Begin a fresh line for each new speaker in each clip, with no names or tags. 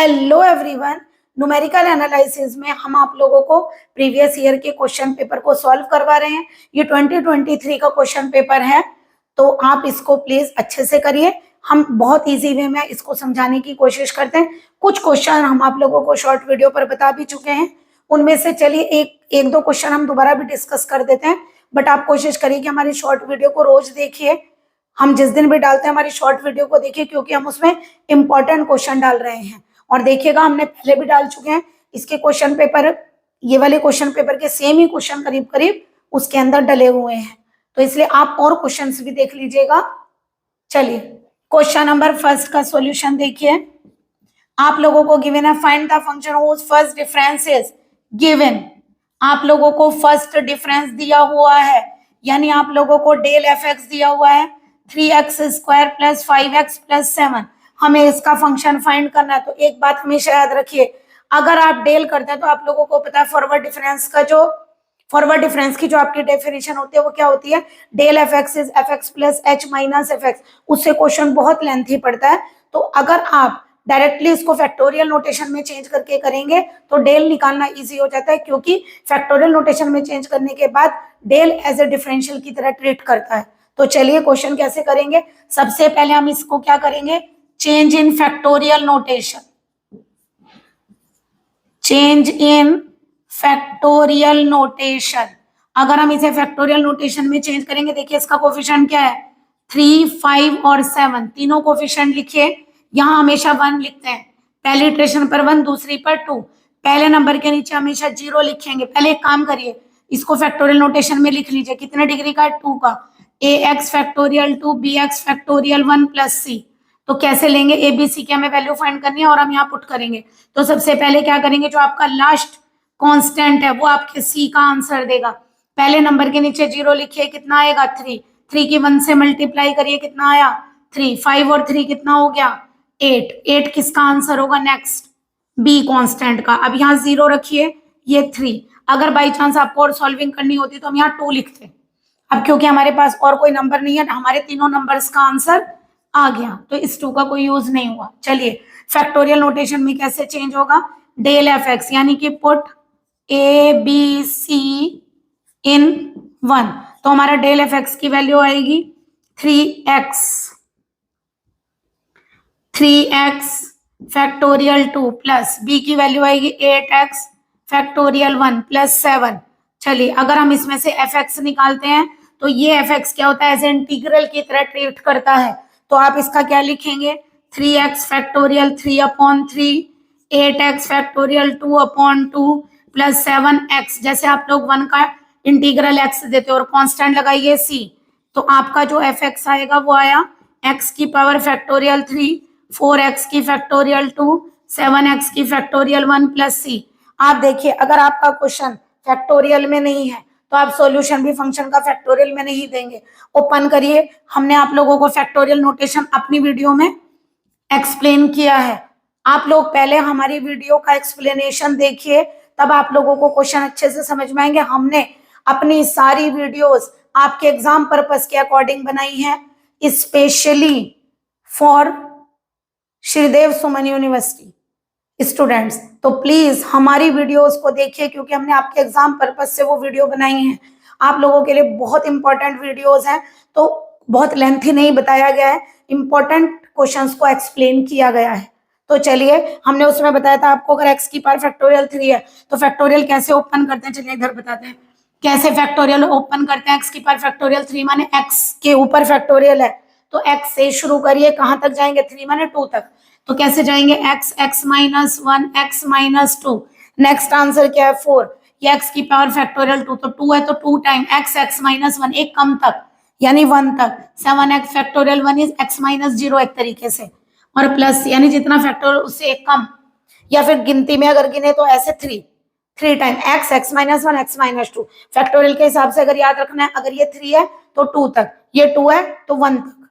Hello everyone, numerical analysis में हम आप लोगों को प्रीवियस ईयर के क्वेश्चन पेपर को सॉल्व करवा रहे हैं। ये 2023 का क्वेश्चन पेपर है, तो आप इसको प्लीज अच्छे से करिए। हम बहुत इजी वे में इसको समझाने की कोशिश करते हैं। कुछ क्वेश्चन हम आप लोगों को शॉर्ट वीडियो पर बता भी चुके हैं, उनमें से चलिए एक दो क्वेश्चन हम दोबारा भी डिस्कस कर देते हैं। बट आप कोशिश करिए कि हमारी शॉर्ट वीडियो को रोज देखिए। हम जिस दिन भी डालते हैं हमारी शॉर्ट वीडियो को देखिए, क्योंकि हम उसमें इंपॉर्टेंट क्वेश्चन डाल रहे हैं। और देखिएगा, हमने पहले भी डाल चुके हैं इसके क्वेश्चन पेपर, ये वाले क्वेश्चन पेपर के सेम ही क्वेश्चन करीब करीब उसके अंदर डले हुए हैं, तो इसलिए आप और क्वेश्चंस भी देख लीजिएगा। चलिए क्वेश्चन नंबर फर्स्ट का सॉल्यूशन देखिए। आप लोगों को गिवन है, find the function whose first difference is given. आप लोगों को फर्स्ट डिफरेंस दिया हुआ है, यानी आप लोगों को डेल एफ एक्स दिया हुआ है 3x square plus 5x plus 7। हमें इसका फंक्शन फाइंड करना है। तो एक बात हमेशा याद रखिए, अगर आप डेल करते हैं तो आप लोगों को पता है फॉरवर्ड डिफरेंस की जो आपकी डेफिनेशन होती है वो क्या होती है, del f x is f x plus h minus f x. उससे क्वेश्चन बहुत लेंथी पड़ता है। तो अगर आप डायरेक्टली इसको फैक्टोरियल नोटेशन में चेंज करके करेंगे तो डेल निकालना इजी हो जाता है, क्योंकि फैक्टोरियल नोटेशन में चेंज करने के बाद डेल एज ए डिफरेंशियल की तरह ट्रीट करता है। तो चलिए क्वेश्चन कैसे करेंगे। सबसे पहले हम इसको क्या करेंगे, change in factorial notation. Change in factorial notation, अगर हम इसे फैक्टोरियल नोटेशन में चेंज करेंगे, देखिए इसका कोफिशिएंट क्या है, 3, 5 और 7, तीनों कोफिशिएंट लिखिए। यहां हमेशा 1 लिखते हैं, पहली इटरेशन पर 1, दूसरी पर 2। पहले नंबर के नीचे हमेशा 0 लिखेंगे। पहले एक काम करिए, इसको फैक्टोरियल नोटेशन में लिख लीजिए। कितने डिग्री का है, 2 का। ax factorial 2 bx factorial 1 plus c। तो कैसे लेंगे, ए बी सी की हमें वैल्यू फाइंड करनी है और हम यहाँ पुट करेंगे। तो सबसे पहले क्या करेंगे, जो आपका लास्ट कांस्टेंट है वो आपके सी का आंसर देगा। पहले नंबर के नीचे 0 लिखिए, कितना आएगा 3। 3 की 1 से मल्टीप्लाई करिए, कितना आया 3। 5 और 3 कितना हो गया 8। 8 किसका आंसर होगा, नेक्स्ट बी कांस्टेंट का। अब यहाँ 0 रखिए, ये 3। अगर बाई चांस आपको और सॉल्विंग करनी होती तो हम यहाँ 2 लिखते। अब क्योंकि हमारे पास और कोई नंबर नहीं है, हमारे तीनों नंबर्स का आंसर आ गया, तो इस 2 का कोई यूज नहीं हुआ। चलिए फैक्टोरियल नोटेशन में कैसे चेंज होगा, डेल एफ एक्स, यानी कि पुट ए बी सी इन 1। तो हमारा डेल एफ एक्स की वैल्यू आएगी 3x फैक्टोरियल 2 प्लस बी की वैल्यू आएगी 8x फैक्टोरियल 1 प्लस 7। चलिए अगर हम इसमें से एफ एक्स निकालते हैं तो ये एफ एक्स क्या होता है, एज इंटीग्रल की तरह ट्रीट करता है। तो आप इसका क्या लिखेंगे, 3x factorial 3/3, 8x factorial 2/2 plus 7x। जैसे आप लोग 1 का इंटीग्रल x देते हो और कांस्टेंट लगाइए c, तो आपका जो एफ एक्स आएगा वो आया x की पावर फैक्टोरियल 3, 4x की फैक्टोरियल 2, 7x की फैक्टोरियल 1 प्लस c। आप देखिए, अगर आपका क्वेश्चन फैक्टोरियल में नहीं है तो आप सॉल्यूशन भी फंक्शन का फैक्टोरियल में नहीं देंगे। ओपन करिए, हमने आप लोगों को फैक्टोरियल नोटेशन अपनी वीडियो में एक्सप्लेन किया है। आप लोग पहले हमारी वीडियो का एक्सप्लेनेशन देखिए, तब आप लोगों को क्वेश्चन अच्छे से समझ में आएंगे। हमने अपनी सारी वीडियोस आपके एग्जाम पर्पस के अकॉर्डिंग बनाई है, specially for Sridev Suman university students. तो प्लीज हमारी वीडियोस को देखिए, क्योंकि हमने आपके एग्जाम पर्पस से वो वीडियो बनाई है। आप लोगों के लिए बहुत इंपॉर्टेंट वीडियोस हैं, तो बहुत लेंथी नहीं बताया गया है, इंपॉर्टेंट क्वेश्चंस को एक्सप्लेन किया गया है। तो चलिए, हमने उसमें बताया था आपको, अगर x की पावर फैक्टोरियल 3 है तो फैक्टोरियल कैसे ओपन करते हैं। चलिए इधर बताते हैं कैसे फैक्टोरियल ओपन करते हैं। x की पावर फैक्टोरियल 3 माने x के ऊपर फैक्टोरियल है, तो x से शुरू करिए, कहां तक जाएंगे, 3 माने 2 तक। तो कैसे जाएंगे, x minus 1 x minus 2। Next answer क्या है 4, ये x की पावर फैक्टोरियल 2, तो 2 है तो 2 टाइम x माइनस 1, एक कम तक यानी 1 तक। 7x factorial 1 is x minus 0 एक तरीके से, और प्लस यानी जितना फैक्टोरियल उससे एक कम, या फिर गिनती में अगर गिने तो ऐसे 3 time x minus 1 x minus 2। Factorial के हिसाब से अगर याद रखना है, अगर ये 3 है तो 2 तक, ये 2 है तो 1 तक,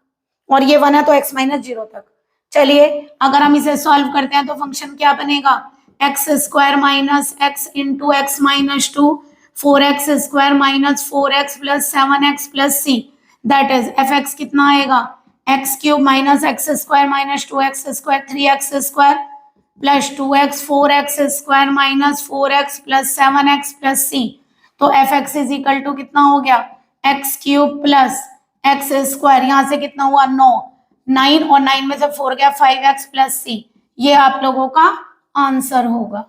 और ये 1 है तो x माइनस 0 तक। चलिए अगर हम इसे सॉल्व करते हैं तो फंक्शन क्या बनेगा, x square minus x into x minus 2, 4x square minus 4x plus 7x plus c। That is f x कितना आएगा, x cube minus x square minus 2x square 3x square plus 2x 4x square minus 4x plus 7x plus c। तो f x is equal to कितना हो गया, x cube plus x square, यहां से कितना हुआ 9, 9 और 9 में से 4 गया 5x प्लस c। ये आप लोगों का आंसर होगा।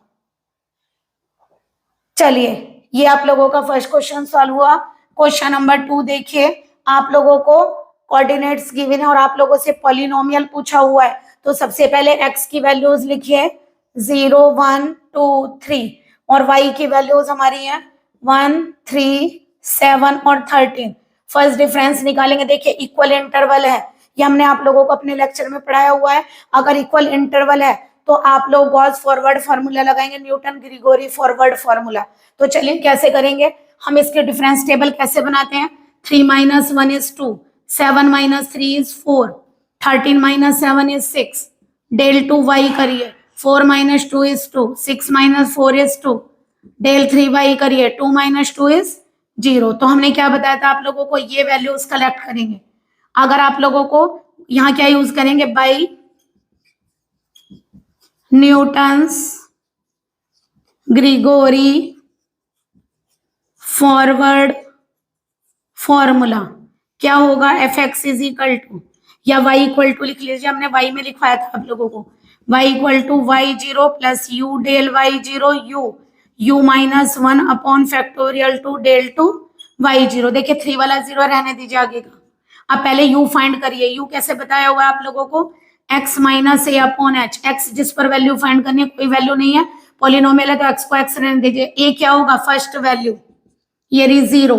चलिए ये आप लोगों का फर्स्ट क्वेश्चन सॉल्व हुआ। क्वेश्चन नंबर 2 देखिए, आप लोगों को कोऑर्डिनेट्स गिवन है और आप लोगों से पॉलिनोमियल पूछा हुआ है। तो सबसे पहले x की वैल्यूज लिखिए 0 1 2 3 और y की वैल्यूज हमारी है 1 3 7 और 13। फर्स्ट डिफरेंस निकालेंगे। देखिए इक्वल इंटरवल है, ये हमने आप लोगों को अपने लेक्चर में पढ़ाया हुआ है। अगर इक्वल इंटरवल है तो आप लोग गॉस फॉरवर्ड फार्मूला लगाएंगे, न्यूटन ग्रिगोरी फॉरवर्ड फार्मूला। तो चलिए कैसे करेंगे, हम इसके डिफरेंस टेबल कैसे बनाते हैं। 3 - 1 is 2, 7 - 3 is 4, 13 - 7 is 6, del 2y करिए, 4 - 2 is 2, 6 - 4 is 2, del 3y करिए, 2 - 2 is 0। तो हमने क्या बताया था आप लोगों को, ये वैल्यूज कलेक्ट करेंगे। अगर आप लोगों को यहाँ क्या यूज करेंगे, by Newton's Gregory forward formula, क्या होगा, f x is equal to, या y इक्वल टू लिख लीजिए, हमने y में लिखवाया था आप लोगों को, y equal to y0 plus u del y0 u minus 1 upon factorial two del two y0। देखिए 3 वाला 0 रहने दीजिए आगे का। अब पहले u फाइंड करिए, u कैसे बताया हुआ है आप लोगों को, x minus a upon h। x जिस पर वैल्यू फाइंड करनी है, कोई वैल्यू नहीं है, पॉलिनोमियल है तो x को x रहने दीजिए। a क्या होगा, फर्स्ट वैल्यू, ये 0।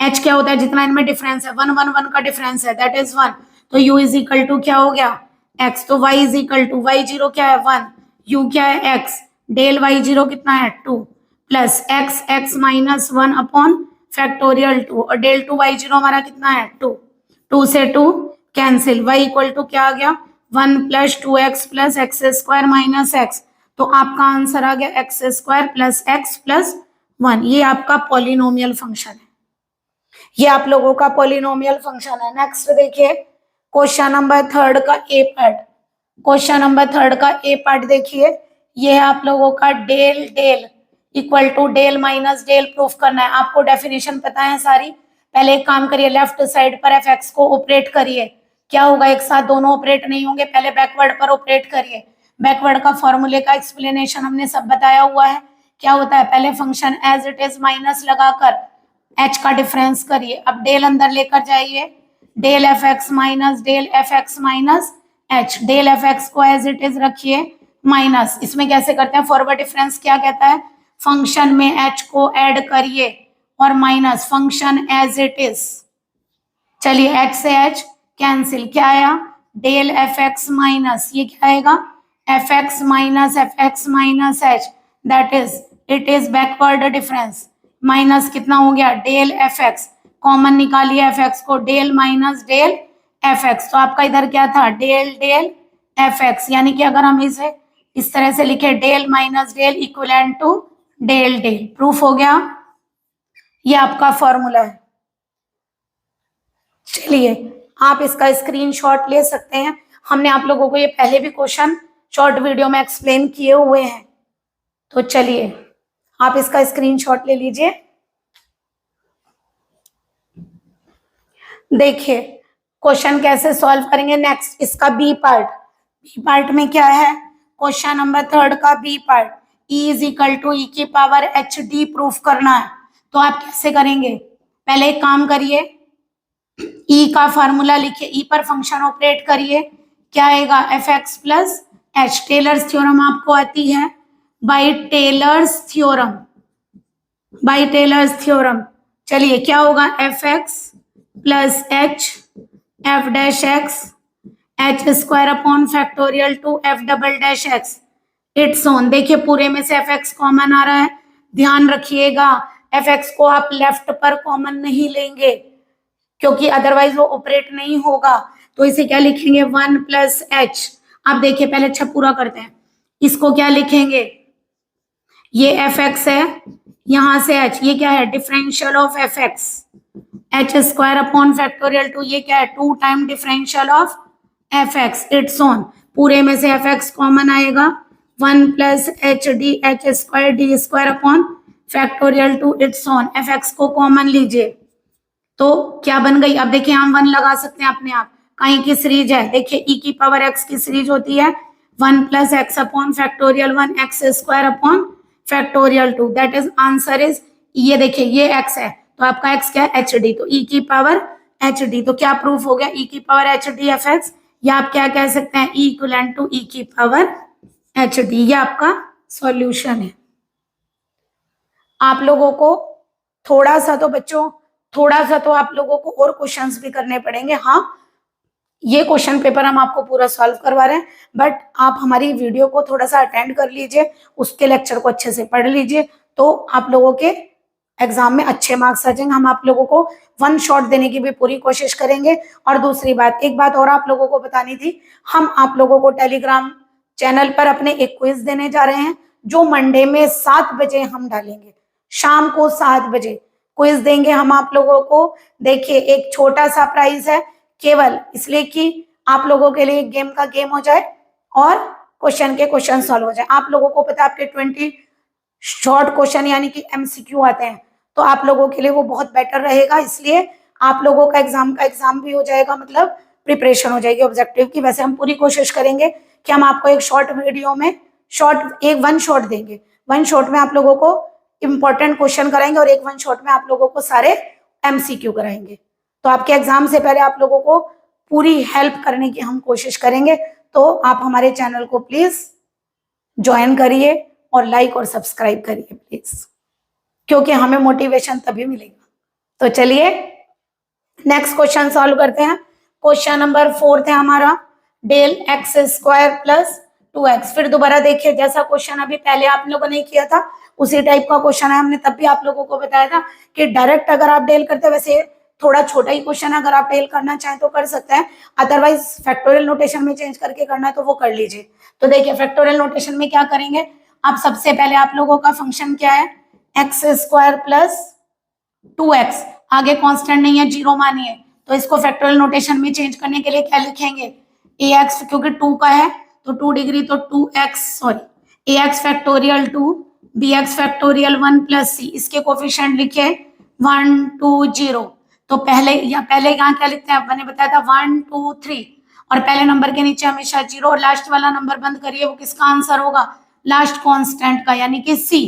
h क्या होता है, जितना इनमें डिफरेंस है, 1 1 1 का डिफरेंस है, दैट इज 1। तो u इज इक्वल टू क्या हो गया, x। तो y is equal to y0 क्या है 1, u क्या है x, डेल y0 कितना है 2 plus x x minus 1 upon factorial 2, और डेल 2 y0 हमारा कितना है 2, 2 से 2 कैंसिल, y इक्वल टू क्या आ गया 1 plus 2x plus x square minus x. तो आपका आंसर आ गया x square plus x plus 1। ये आपका पॉलिनोमियल फंक्शन है, ये आप लोगों का पॉलिनोमियल फंक्शन है। नेक्स्ट देखिए क्वेश्चन नंबर 3 का ए पार्ट। क्वेश्चन नंबर 3 का ए पार्ट देखिए, ये है आप लोगों का del del equal to del minus del proof करना है। आपको डेफिनेशन पता है सारी। पहले एक काम करिए, लेफ्ट साइड पर एफ एक्स को ऑपरेट करिए। क्या होगा, एक साथ दोनों ऑपरेट नहीं होंगे, पहले बैकवर्ड पर ऑपरेट करिए। बैकवर्ड का फॉर्मूले का एक्सप्लेनेशन हमने सब बताया हुआ है। क्या होता है, पहले function as it is minus लगाकर h का डिफरेंस करिए। अब डेल अंदर लेकर जाइए, del f x minus del f x minus h, del f x को एज इट इज रखिए माइनस। इसमें कैसे करते हैं, फॉरवर्ड डिफरेंस क्या कहता है, फंक्शन में h को ऐड करिए और minus function as it is. चलिए h से h कैंसिल, क्या आया डेल एफ एक्स माइनस, ये क्या आएगा f x minus h, that is it is backward difference. Minus कितना हो गया डेल एफ एक्स, कॉमन निकालिए एफ एक्स को, del minus del f x. तो आपका इधर क्या था डेल डेल एफ एक्स, यानी कि अगर हम इसे इस तरह से लिखे del minus del equivalent to del del. Proof हो गया, ये आपका फॉर्मूला है। चलिए आप इसका स्क्रीनशॉट ले सकते हैं, हमने आप लोगों को ये पहले भी क्वेश्चन शॉर्ट वीडियो में एक्सप्लेन किए हुए हैं। तो चलिए आप इसका स्क्रीनशॉट ले लीजिए। देखिए क्वेश्चन कैसे सॉल्व करेंगे। नेक्स्ट इसका बी पार्ट, बी पार्ट में क्या है, क्वेश्चन नंबर 3 का B part, e is equal to e की पावर एच डी प्रूफ करना है। तो आप कैसे करेंगे, पहले एक काम करिए, e का फॉर्मूला लिखिए, e पर फंक्शन ऑपरेट करिए, क्या आएगा f x plus h. Taylor's theorem आपको आती है, by Taylor's theorem, by Taylor's theorem. चलिए क्या होगा f x plus h f dash x h square upon factorial two f double dash x it's on. देखिए पूरे में से एफ एक्स कॉमन आ रहा है, ध्यान रखिएगा एफ एक्स को आप लेफ्ट पर कॉमन नहीं लेंगे क्योंकि अदरवाइज वो ऑपरेट नहीं होगा। तो इसे क्या लिखेंगे 1 प्लस एच। अब देखिए पहले अच्छा पूरा करते हैं, इसको क्या लिखेंगे, ये एफ एक्स है, यहां से एच, ये क्या है differential of F x, h square upon factorial to, ये क्या है 2 time differential of F x it's on. पूरे में से एफ एक्स कॉमन आएगा, 1 plus H D H square D square upon factorial to it's on F x को common लीजिए तो क्या बन गई। अब देखिए हम 1 लगा सकते हैं अपने आप, कहीं की सीरीज है, देखिए ई की पावर एक्स की सीरीज होती है 1 plus x upon factorial 1 x square upon factorial 2, that is answer is, ये देखिए ये एक्स है तो आपका एक्स क्या है एच डी, तो ई की पावर एच डी, तो क्या प्रूफ हो गया ई की power H D F x, या आप क्या कह सकते हैं ई इक्विवेलेंट टू ई की पावर एच डी, ये आपका सॉल्यूशन है। आप लोगों को थोड़ा सा तो बच्चों, थोड़ा सा तो आप लोगों को और क्वेश्चंस भी करने पड़ेंगे। हाँ, ये क्वेश्चन पेपर हम आपको पूरा सॉल्व करवा रहे हैं, बट आप हमारी वीडियो को थोड़ा सा अटेंड कर लीजिए, उसके लेक्चर को अच्छे से पढ़ लीजिए, तो आप लोगों के एग्जाम में अच्छे मार्क्स आ जाएंगे। हम आप लोगों को 1 शॉट देने की भी पूरी कोशिश करेंगे। और दूसरी बात, एक बात और आप लोगों को बतानी थी, हम आप लोगों को टेलीग्राम चैनल पर अपने एक क्विज देने जा रहे हैं, जो मंडे में 7 बजे हम डालेंगे, शाम को 7 बजे क्विज देंगे हम आप लोगों को। देखिए एक छोटा सा प्राइज है, केवल इसलिए कि आप लोगों के लिए गेम का गेम हो जाए और क्वेश्चन के क्वेश्चन सॉल्व हो जाए। आप लोगों को पता है आपके 20 शॉर्ट क्वेश्चन यानी कि एमसीक्यू आते हैं, तो आप लोगों के लिए वो बहुत बेटर रहेगा, इसलिए आप लोगों का एग्जाम भी हो जाएगा, मतलब प्रिपरेशन हो जाएगी ऑब्जेक्टिव की। वैसे हम पूरी कोशिश करेंगे कि हम आपको एक शॉर्ट वीडियो में एक 1 शॉट देंगे, 1 शॉट में आप लोगों को इंपॉर्टेंट क्वेश्चन कराएंगे और एक 1 शॉट में आप लोगों को सारे एमसीक्यू कराएंगे। तो आपके एग्जाम से पहले आप लोगों को पूरी हेल्प करने की हम कोशिश करेंगे, तो आप हमारे चैनल को प्लीज ज्वाइन करिए और लाइक और सब्सक्राइब करिए प्लीज, क्योंकि हमें मोटिवेशन तभी मिलेगा। तो चलिए नेक्स्ट क्वेश्चन सॉल्व करते हैं। क्वेश्चन नंबर 4 है हमारा, del x square plus 2x। फिर दोबारा देखिए, जैसा क्वेश्चन अभी पहले आप लोगों ने किया था उसी टाइप का क्वेश्चन है। हमने तब भी आप लोगों को बताया था कि डायरेक्ट अगर आप डेल करते, वैसे थोड़ा छोटा ही क्वेश्चन है, अगर आप डेल करना चाहें तो कर सकते हैं, अदरवाइज फैक्टोरियल नोटेशन में चेंज करके करना है तो वो कर लीजिए। तो देखिए फैक्टोरियल नोटेशन में क्या करेंगे, अब सबसे पहले आप लोगों का फंक्शन क्या है, एक्स स्क्वायर प्लस 2x, आगे कांस्टेंट नहीं है, 0 मानिए, तो इसको फैक्टोरियल नोटेशन में चेंज करने के लिए क्या लिखेंगे, ax, क्योंकि 2 का है तो 2 डिग्री, तो 2x ax factorial 2 bx factorial 1 plus c, इसके कोफिशिएंट लिखे 1 2 0। तो पहले यहाँ क्या लिखते हैं, मैंने बताया था 1 2 3, और पहले नंबर के नीचे हमेशा 0 और लास्ट वाला नंबर बंद करिए, वो किसका आंसर होगा, लास्ट कांस्टेंट का, यानी कि c।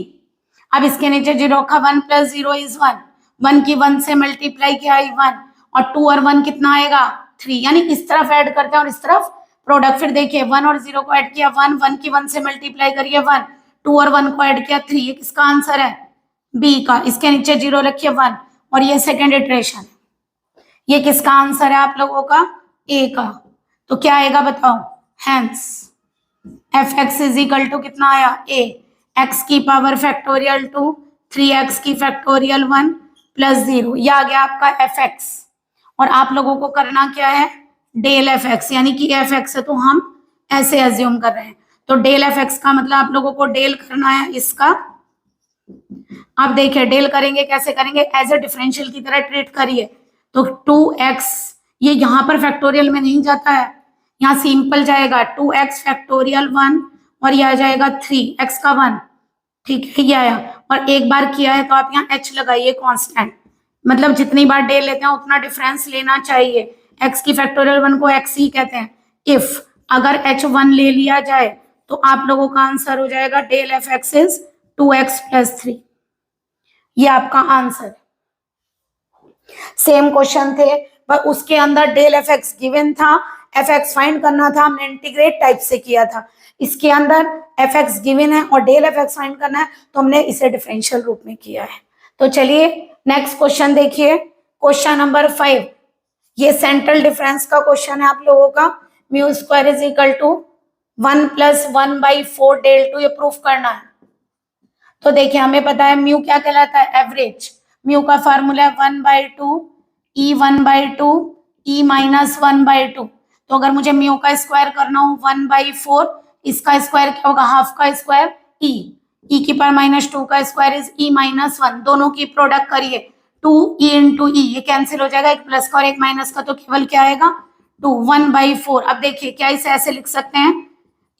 अब इसके नीचे 0 रखा, 1 प्लस 0 इज 1, 1 की 1 से मल्टीप्लाई किया 1, और 2 और 1 कितना आएगा 3, यानी इस तरफ ऐड करते हैं और इस तरफ प्रोडक्ट। फिर देखिए 1 और 0 को ऐड किया 1, 1 की 1 से मल्टीप्लाई करिए 1, 2 और 1 को ऐड किया 3, ये किसका आंसर है, बी का। इसके नीचे 0 रखिए 1, और ये सेकेंड इटरेशन, ये किसका आंसर है आप लोगों का, ए का। तो क्या आएगा बताओ, hence f x is equal to कितना आया, ए एक्स की पावर फैक्टोरियल 2 3x की फैक्टोरियल 1 प्लस 0, यह आ गया आपका एफ एक्स। और आप लोगों को करना क्या है, डेल एफ एक्स, यानी कि एफ एक्स है तो हम ऐसे एज्यूम कर रहे हैं, तो डेल एफ एक्स का मतलब आप लोगों को डेल करना है इसका। आप देखिए डेल करेंगे, कैसे करेंगे, एज ए डिफरेंशियल की तरह ट्रीट करिए। तो 2x, ये यहाँ पर फैक्टोरियल में नहीं जाता है, यहाँ सिंपल जाएगा 2x फैक्टोरियल 1, और यह आ जाएगा 3x का 1, ठीक है, ये आया। और एक बार किया है तो आप यहाँ h लगाइए कांस्टेंट, मतलब जितनी बार डेल लेते हैं उतना डिफरेंस लेना चाहिए। x की फैक्टोरियल 1 को x ही कहते हैं। इफ अगर h1 ले लिया जाए तो आप लोगों का आंसर हो जाएगा del f x is 2x plus 3, ये आपका आंसर। सेम क्वेश्चन थे पर उसके अंदर डेल एफ एक्स गिवन था, एफ एक्स फाइंड करना था, हमने इंटीग्रेट टाइप से किया था। इसके अंदर एफ एक्स गिवन है और डेल एफ एक्स फाइंड करना है, तो हमने इसे डिफरेंशियल रूप में किया है। तो चलिए नेक्स्ट क्वेश्चन देखिए, क्वेश्चन नंबर 5, ये सेंट्रल डिफरेंस का क्वेश्चन है आप लोगों का। Mu square is equal to 1 plus 1/4 del 2, ये प्रूफ करना है। तो देखिए हमें पता है म्यू क्या कहलाता है, एवरेज। म्यू का फार्मूला है 1/2 ई 1/2 ई माइनस 1/2। तो अगर मुझे म्यू का स्क्वायर करना हो 1/4, इसका स्क्वायर क्या होगा, हाफ का स्क्वायर ई की पावर -2 का स्क्वायर इज ई माइनस 1, दोनों की प्रोडक्ट करिए 2e इंटू ई, ये कैंसिल हो जाएगा, एक प्लस का और एक माइनस का, तो केवल क्या आएगा 2 1/4। अब देखिए क्या इसे ऐसे लिख सकते हैं,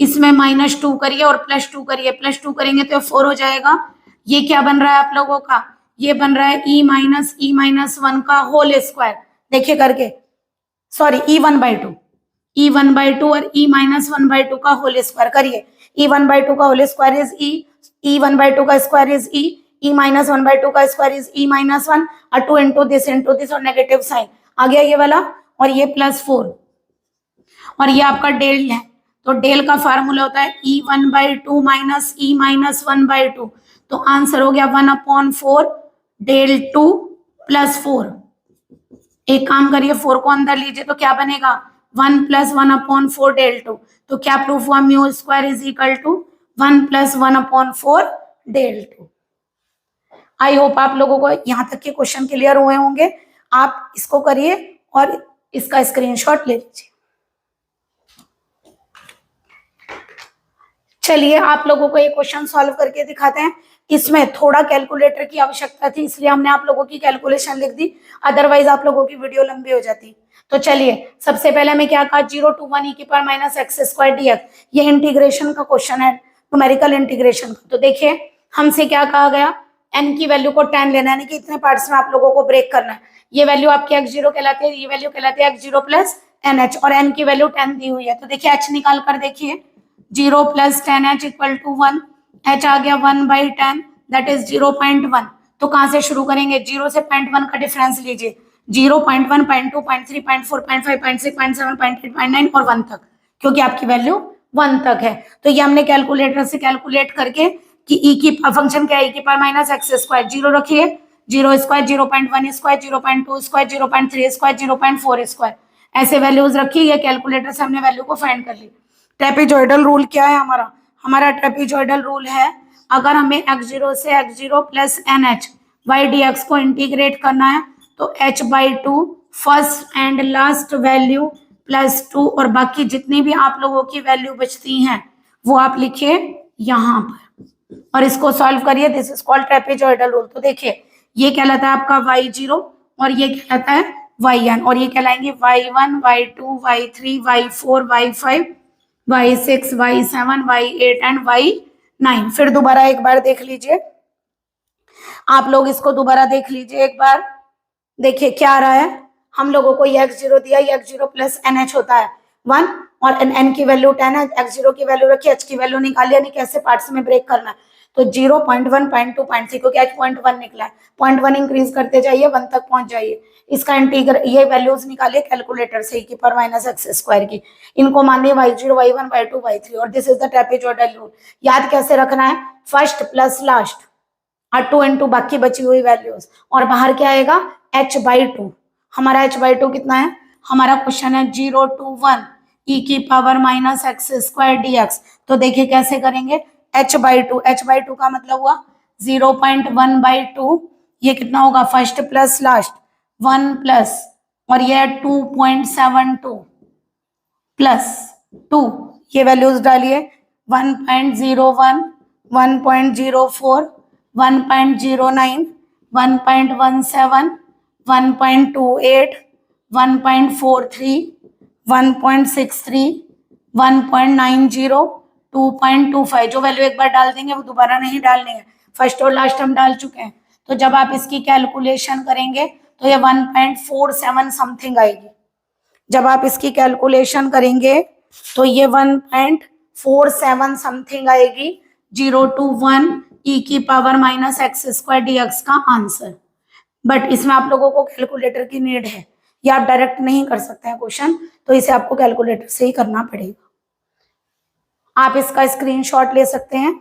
इसमें -2 करिए और +2 करिए, +2 करेंगे तो 4 हो जाएगा। ये क्या बन रहा है आप लोगों का, ये बन रहा है e-1 का होल स्क्वायर, देखिए करके, सॉरी e1/2, e1/2 और e-1/2 का होल स्क्वायर करिए। e1/2 का होल स्क्वायर इज e1/2 का स्क्वायर इज e-1/2 का स्क्वायर इज e-1 और 2 इंटू दिस और नेगेटिव साइन आ गया ये वाला, और ये +4 और ये आपका डेल है। तो डेल का फार्मूला होता है e1/2 माइनस e-1/2, तो आंसर हो गया 1/4 डेल 2 +4। एक काम करिए, 4 को अंदर लीजिए तो क्या बनेगा 1 + 1/4 डेल 2। तो क्या प्रूफ हुआ, mu square is equal to 1 + 1/4 del 2। I hope आप लोगों को यहाँ तक के क्वेश्चन क्लियर हुए होंगे। आप इसको करिए और इसका स्क्रीनशॉट ले लीजिए। चलिए आप लोगों को ये क्वेश्चन सॉल्व करके दिखाते हैं। इसमें थोड़ा कैलकुलेटर की आवश्यकता थी, इसलिए हमने आप लोगों की कैलकुलेशन लिख दी, अदरवाइज आप लोगों की वीडियो लंबी हो जाती। तो चलिए सबसे पहले मैं क्या कहा, 0 to 1 e⁻x² dx, ये इंटीग्रेशन का क्वेश्चन है, न्यूमेरिकल इंटीग्रेशन का। तो देखिए हमसे क्या कहा गया, n की वैल्यू को 10 लेना है, यानी कि इतने पार्ट्स में आप लोगों को ब्रेक करना है। ये वैल्यू आपकी x0 कहलाती है, ये वैल्यू कहलाती है x0 + nh, और n की वैल्यू 10 दी हुई है। तो देखिए h निकाल कर देखिए, 0 + 10h = 1, h आ गया 1/10, दैट इज 0.1। तो कहां से शुरू करेंगे, 0 से 0.1 का डिफरेंस लीजिए, 0, 0.1, 0.2, 0.3, 0.4, 0.5, 0.6, 0.7, 0.8, 0.9 और 1 तक, क्योंकि आपकी वैल्यू 1 तक है। तो ये हमने कैलकुलेटर से कैलकुलेट करके कि e की फंक्शन क्या है, e⁻x², 0 रखिए, 0 square, 0.1 square, 0.2 square, 0.3 square, 0.4 square, ऐसे वैल्यूज रखिए। ये कैलकुलेटर से हमने वैल्यू को फाइंड कर ली। ट्रेपेजॉइडल रूल क्या है हमारा, हमारा ट्रेपेजॉइडल रूल है, अगर हमें x0 से x0 + nh y dx को इंटीग्रेट करना है तो h/2 first and last value +2 और बाकी जितनी भी आप लोगों की वैल्यू बचती हैं वो आप लिखिए यहाँ पर और इसको सॉल्व करिए। This is called trapezoidal rule. तो देखिए ये कहलाता है आपका y0 और ये कहलाता है yn, और ये कहलाएंगे y1, y2, y3, y4, y5, y6, y7, y8 and y9। फिर दोबारा एक बार देख लीजिए, आप लोग इसको दोबारा देख लीजिए एक बार, देखिए क्या आ रहा है, हम लोगों को ये x0 दिया, ये x0 + nh होता है 1 और n की वैल्यू 10 है, x0 की वैल्यू रखी, h की वैल्यू निकाली, यानी कैसे पार्ट्स में ब्रेक करना है। तो 0, 0.1, 0.2, 0.3, क्योंकि h 0.1 निकला है, 0.1 इंक्रीज करते जाइए 1 तक पहुंच जाइए। इसका इंटीग्रल, ये वैल्यूज निकालिए कैलकुलेटर से e⁻x² की, इनको मानिए y0, y1, y2, y3 और this is the trapezoidal rule. याद कैसे रखना है, फर्स्ट प्लस लास्ट और 2 इंटू बाकी बची हुई वैल्यूज, और बाहर क्या आएगा h/2। हमारा h/2 कितना है, हमारा क्वेश्चन है 0 to 1 e⁻x² dx। तो देखिए कैसे करेंगे, h/2 का मतलब हुआ 0.1/2, ये कितना होगा फर्स्ट प्लस लास्ट 1 प्लस और ये 2.72 प्लस 2, ये वैल्यूज डालिए 1.01, 1.04, 1.09, 1.17, 1.28, 1.43, 1.63, 1.90, 2.25। जो वैल्यू एक बार डाल देंगे वो दोबारा नहीं डालनी है, फर्स्ट और लास्ट हम डाल चुके हैं। तो जब आप इसकी कैलकुलेशन करेंगे तो ये 1.47 समथिंग आएगी। जब आप इसकी कैलकुलेशन करेंगे तो ये 1.47 समथिंग आएगी, 0 to 1 e⁻x² dx का आंसर। बट इसमें आप लोगों को कैलकुलेटर की नीड है, ये आप डायरेक्ट नहीं कर सकते हैं क्वेश्चन, तो इसे आपको कैलकुलेटर से ही करना पड़ेगा। आप इसका स्क्रीनशॉट ले सकते हैं।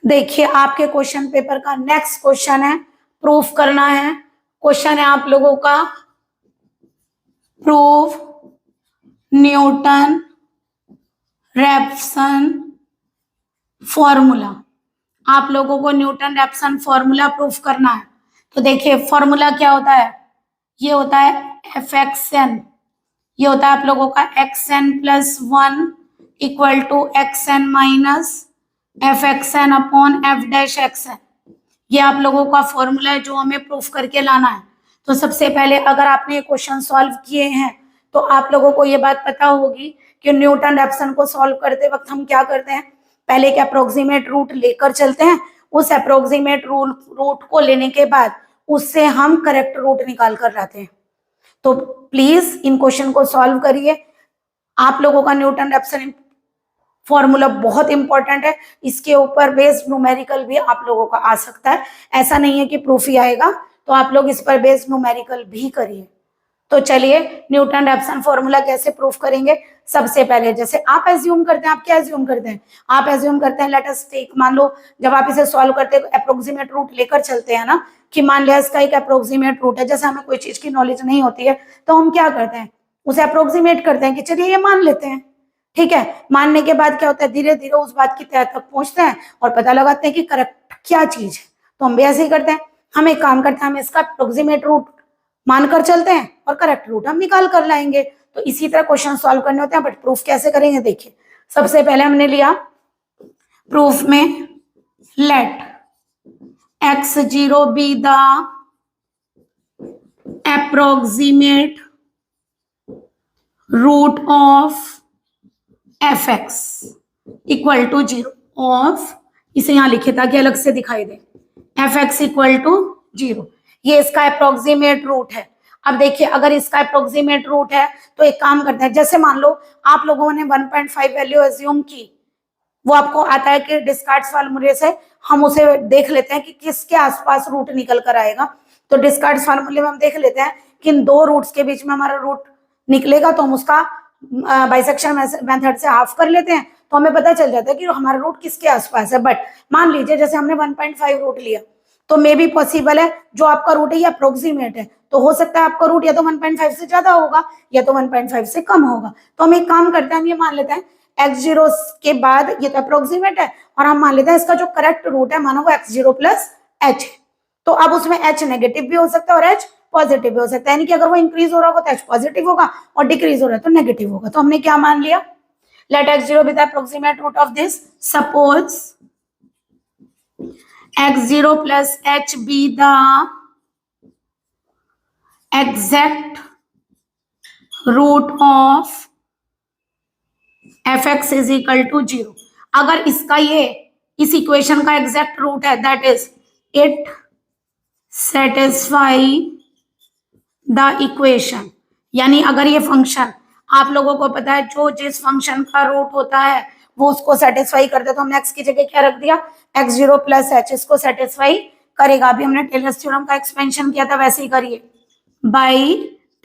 देखिए आपके क्वेश्चन पेपर का नेक्स्ट क्वेश्चन है, प्रूफ करना है। क्वेश्चन है आप लोगों का, प्रूफ न्यूटन रैप्सन फॉर्मूला। आप लोगों को न्यूटन रैप्सन फॉर्मूला प्रूफ करना है। तो देखिए फॉर्मूला क्या होता है, ये होता है एफ एक्स एन, ये होता है आप लोगों का x n plus 1 equal to x n minus f x n upon f dash x n. ये आप लोगों का फॉर्मूला है जो हमें प्रूफ करके लाना है। तो सबसे पहले अगर आपने ये क्वेश्चन सॉल्व किए हैं तो आप लोगों को ये बात पता होगी कि न्यूटन रैप्सन को सॉल्व करते वक्त हम क्या करते हैं, पहले एक अप्रोक्सीमेट रूट लेकर चलते हैं, उस अप्रोक्सीमेट रूट को लेने के बाद उससे हम करेक्ट रूट निकाल कर लाते हैं। तो प्लीज इन क्वेश्चन को सॉल्व करिए। आप लोगों का न्यूटन रैप्सन फॉर्मूला बहुत इंपॉर्टेंट है, इसके ऊपर बेस्ड न्यूमेरिकल भी आप लोगों का आ सकता है। ऐसा नहीं है कि प्रूफ ही आएगा, तो आप लोग इस पर बेस्ड न्यूमेरिकल भी करिए। तो चलिए न्यूटन रैप्सन फॉर्मूला कैसे प्रूफ करेंगे। सबसे पहले जैसे आप एज्यूम करते हैं, आप क्या एज्यूम करते हैं, आप एज्यूम करते हैं लेट अस टेक, मान लो जब आप इसे सॉल्व करते हैं अप्रोक्सीमेट रूट लेकर चलते हैं ना, कि मान लिया इसका एक अप्रोक्सीमेट रूट है। जैसे हमें कोई चीज की नॉलेज नहीं होती है तो हम क्या करते हैं, उसे अप्रोक्सीमेट करते हैं कि चलिए ये मान लेते हैं। ठीक है, मानने के बाद क्या होता है, धीरे धीरे उस बात की तह तक पहुंचते हैं और पता लगाते हैं कि करेक्ट क्या चीज है। तो हम भी ऐसे ही करते हैं, हम एक काम करते हैं, हम इसका अप्रोक्सीमेट रूट मानकर चलते हैं और करेक्ट रूट हम निकाल कर लाएंगे। तो इसी तरह क्वेश्चन सॉल्व करने होते हैं, बट प्रूफ कैसे करेंगे देखिए। सबसे पहले हमने लिया प्रूफ में let x0 be the approximate root of fx equal to 0 of, इसे यहां लिखे ताकि अलग से दिखाई दे, fx इक्वल टू 0। ये इसका अप्रोक्सीमेट रूट है। अब देखिए अगर इसका अप्रोक्सीमेट रूट है तो एक काम करते हैं, जैसे मान लो आप लोगों ने 1.5 वैल्यू एज्यूम की, वो आपको आता है कि डिस्कार्ड्स फार्मूले से हम उसे देख लेते हैं कि किसके आसपास रूट निकल कर आएगा। तो डिस्कार्ड्स फार्मूले में हम देख लेते हैं कि इन दो रूट्स के बीच में हमारा रूट निकलेगा, तो हम उसका बाइसेक्शन मेथड से हाफ कर लेते हैं, तो हमें पता चल जाता है कि हमारा रूट किसके आसपास है। बट मान लीजिए जैसे हमने 1.5 रूट लिया, तो मे भी पॉसिबल है जो आपका रूट है ये अप्रोक्सीमेट है, तो हो सकता है आपका रूट या तो 1.5 से ज्यादा होगा या तो 1.5 से कम होगा। तो हम एक काम करते हैं, हम ये मान लेते हैं x0 के बाद ये तो अप्रोक्सीमेट है, और हम मान लेते हैं इसका जो करेक्ट रूट है मानो वो x0 प्लस h है। तो अब उसमें h नेगेटिव भी हो सकता है और h पॉजिटिव भी हो सकता है, यानी कि अगर वो इंक्रीज हो रहा होगा तो h पॉजिटिव होगा और डिक्रीज हो रहा है तो नेगेटिव होगा। तो हमने क्या मान लिया, let x0 be the approximate root of this, suppose x0 plus h be the exact root of fx is equal to 0। अगर इसका ये इस इक्वेशन का एग्जैक्ट रूट है, that is it satisfy the equation, यानी अगर ये फंक्शन आप लोगों को पता है जो जिस फंक्शन का रूट होता है वो उसको सेटिस्फाई करता है, तो हमने x की जगह क्या रख दिया, x0 प्लस h, इसको सेटिस्फाई करेगा। अभी हमने टेलर्स थ्योरम का एक्सपेंशन किया था, वैसे ही करिए बाय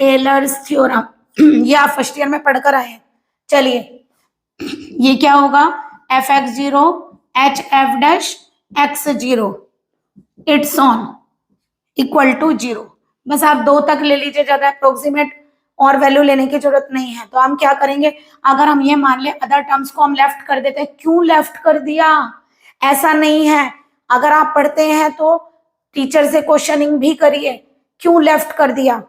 टेलर्स थ्योरम। ये आप फर्स्ट ईयर में पढ़कर आए हैं। चलिए ये क्या होगा, f x 0 h f dash x 0 it's on equal to 0। बस आप 2 तक ले लीजिए, ज्यादा अप्रोक्सीमेट और वैल्यू लेने की जरूरत नहीं है। तो हम क्या करेंगे, अगर हम ये मान ले अदर टर्म्स को हम लेफ्ट कर देते हैं। क्यों लेफ्ट कर दिया, ऐसा नहीं है, अगर आप पढ़ते हैं तो टीचर से क्वेश्चनिंग भी करिए, क्यों लेफ्ट कर दिया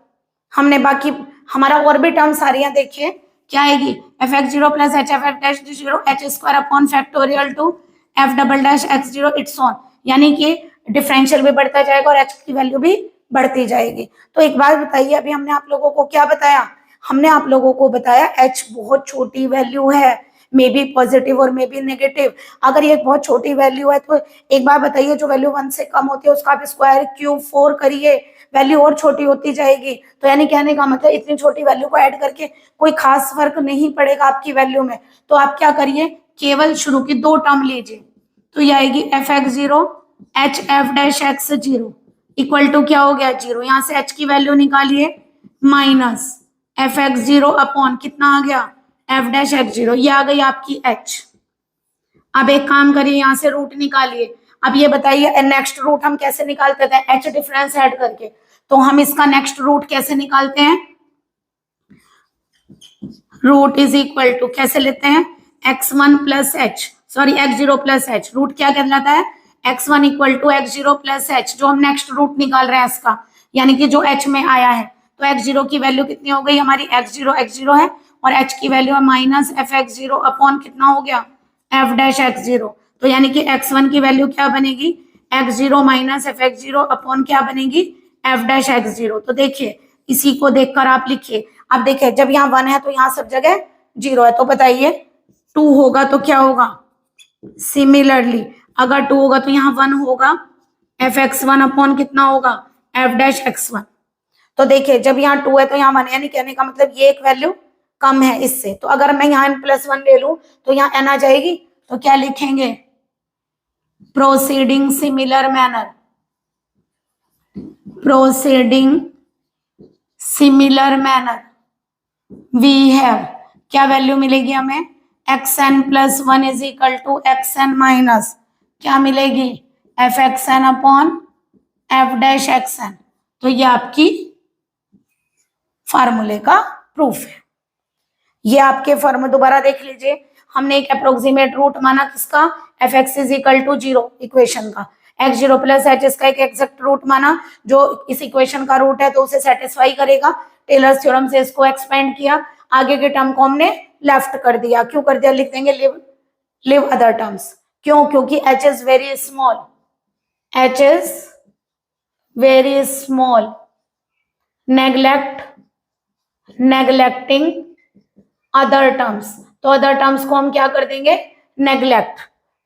हमने। बाकी हमारा और भी टर्म्स आ रही है, देखिए क्या आएगी, f x 0 plus h F F dash 0 H square upon factorial two f double dash x 0 it's on, यानी कि डिफरेंशियल भी बढ़ता जाएगा और एच की वैल्यू भी बढ़ती जाएगी। तो एक बात बताइए, अभी हमने आप लोगों को क्या बताया, हमने आप लोगों को बताया h बहुत छोटी वैल्यू है, मे बी पॉजिटिव और मे बी नेगेटिव। अगर ये बहुत छोटी वैल्यू है तो एक बार बताइए जो वैल्यू 1 से कम होती है उसका आप स्क्वायर क्यूब 4 करिए, वैल्यू और छोटी होती जाएगी। तो यानी कहने का मतलब इतनी छोटी वैल्यू को ऐड करके कोई खास फर्क नहीं पड़ेगा आपकी वैल्यू में। तो आप क्या करिए, केवल शुरू की 2 टर्म लीजिए, तो ये आएगी f x 0 h f dash x 0 equal to क्या हो गया 0, यहाँ से h की वैल्यू निकालिए माइनस एफ एक्स 0 अपॉन कितना आ गया एफ डैश एक्स 0, ये आ गई आपकी h। अब एक काम करिए, यहाँ से रूट निकालिए, अब ये बताइए नेक्स्ट रूट हम कैसे निकालते थे, एच डिफरेंस ऐड करके। तो हम इसका नेक्स्ट रूट कैसे निकालते हैं, रूट इज इक्वल टू कैसे लेते हैं, x1 plus h, sorry x0 plus h. Root क्या कहलाता है, x1 equal to x0 plus H, जो हम नेक्स्ट रूट निकाल रहे हैं इसका, यानी कि जो h में आया है। तो x0 की वैल्यू कितनी हो गई हमारी, x0 है, और h की वैल्यू है minus f x zero upon कितना हो गया, एफ डैश x0। तो यानी कि x1 की वैल्यू क्या बनेगी, x0 minus f x zero upon क्या बनेगी, एफ डैश x0। तो देखिए इसी को देखकर आप लिखिए। अब देखिए जब यहाँ 1 है तो यहाँ सब जगह 0 है, तो बताइए 2 होगा तो क्या होगा, सिमिलरली अगर 2 होगा तो यहाँ 1 होगा, एफ एक्स वन अपॉन कितना होगा, एफ डैश x1। तो देखिए जब यहाँ 2 है तो यहाँ 1 है, यानी कहने का मतलब ये एक वैल्यू कम है इससे। तो अगर मैं यहाँ n+1 ले लूं तो यहाँ n आ जाएगी, तो क्या लिखेंगे, proceeding similar manner, proceeding similar manner we have, क्या वैल्यू मिलेगी हमें, xn+1 is equal to xn minus क्या मिलेगी, f x n upon f dash xn। तो ये आपकी फार्मूले का प्रूफ है। ये आपके फॉर्मूला दोबारा देख लीजिए, हमने एक अप्रोक्सीमेट रूट माना किसका, f x is equal to 0 equation का, x0 प्लस एच इसका एक एग्जैक्ट रूट माना जो इस इक्वेशन का रूट है तो उसे सेटिस्फाई करेगा। टेलर्स थ्योरम से इसको एक्सपेंड किया, आगे के टर्म को हमने लेफ्ट कर दिया। क्यों कर दिया, लिख देंगे लिव अदर टर्म्स। क्यों, क्योंकि h is very small, h is very small, neglecting other terms. तो अदर टर्म्स को हम क्या कर देंगे, नेग्लेक्ट।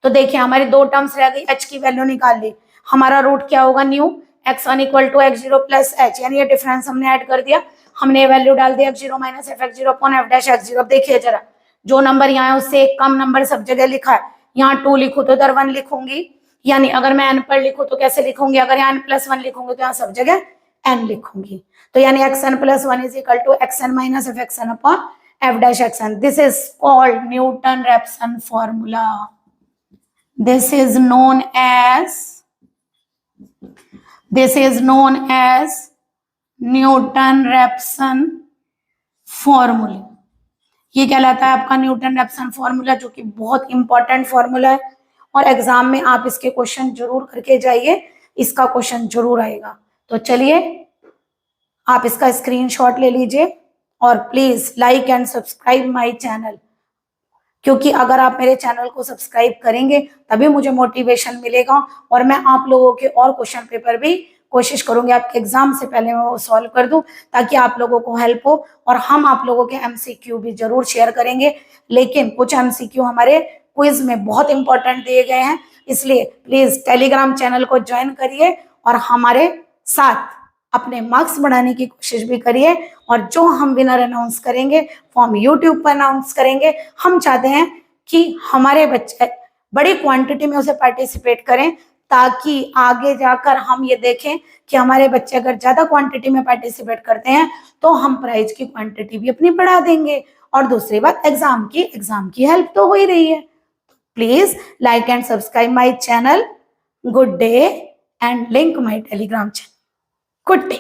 तो देखिए हमारी 2 टर्म्स रह गई, h की वैल्यू निकाल ली, हमारा रूट क्या होगा, new x1 equal to x0 plus h, यानी ये डिफरेंस हमने ऐड कर दिया, हमने वैल्यू डाल दी x0 minus f x zero upon f dash x0। अब देखिए जरा, जो नंबर यहाँ है उससे एक कम नंबर सब जगह लिखा है, यहाँ 2 लिखूं तो इधर 1 लिखूंगी, यानी अगर मैं n पर लिखूं तो कैसे लिखूंगी, अगर यहाँ n+1 लिखूंगी तो यहाँ सब जगह n लिखूंगी। तो यानी xn+1 is equal to xn minus f x n upon f dash xn. This is called Newton-Raphson formula. This is known as Newton-Raphson formula. ये कहलाता है आपका न्यूटन रैप्सन फॉर्मूला, जो कि बहुत इंपॉर्टेंट फॉर्मूला है और एग्जाम में आप इसके क्वेश्चन जरूर करके जाइए, इसका क्वेश्चन जरूर आएगा। तो चलिए आप इसका स्क्रीनशॉट ले लीजिए और please like and subscribe my channel, क्योंकि अगर आप मेरे चैनल को सब्सक्राइब करेंगे तभी मुझे मोटिवेशन मिलेगा और मैं आप लोगों के और क्वेश्चन पेपर भी कोशिश करूंगी आपके एग्जाम से पहले मैं वो सॉल्व कर दूं, ताकि आप लोगों को हेल्प हो। और हम आप लोगों के एमसीक्यू भी जरूर शेयर करेंगे, लेकिन कुछ एमसीक्यू हमारे क्विज में बहुत इंपॉर्टेंट दिए गए हैं, इसलिए प्लीज टेलीग्राम चैनल को ज्वाइन करिए और हमारे साथ अपने मार्क्स बढ़ाने की कोशिश भी करिए। और जो हम विनर अनाउंस करेंगे वो हम यूट्यूब पर अनाउंस करेंगे। हम चाहते हैं कि हमारे बच्चे बड़ी क्वांटिटी में उसे पार्टिसिपेट करें, ताकि आगे जाकर हम ये देखें कि हमारे बच्चे अगर ज्यादा क्वांटिटी में पार्टिसिपेट करते हैं तो हम प्राइज की क्वांटिटी भी अपनी बढ़ा देंगे। और दूसरी बात, एग्जाम की हेल्प तो हो ही रही है। Please like and subscribe my channel. Good day and link my Telegram channel. Good day.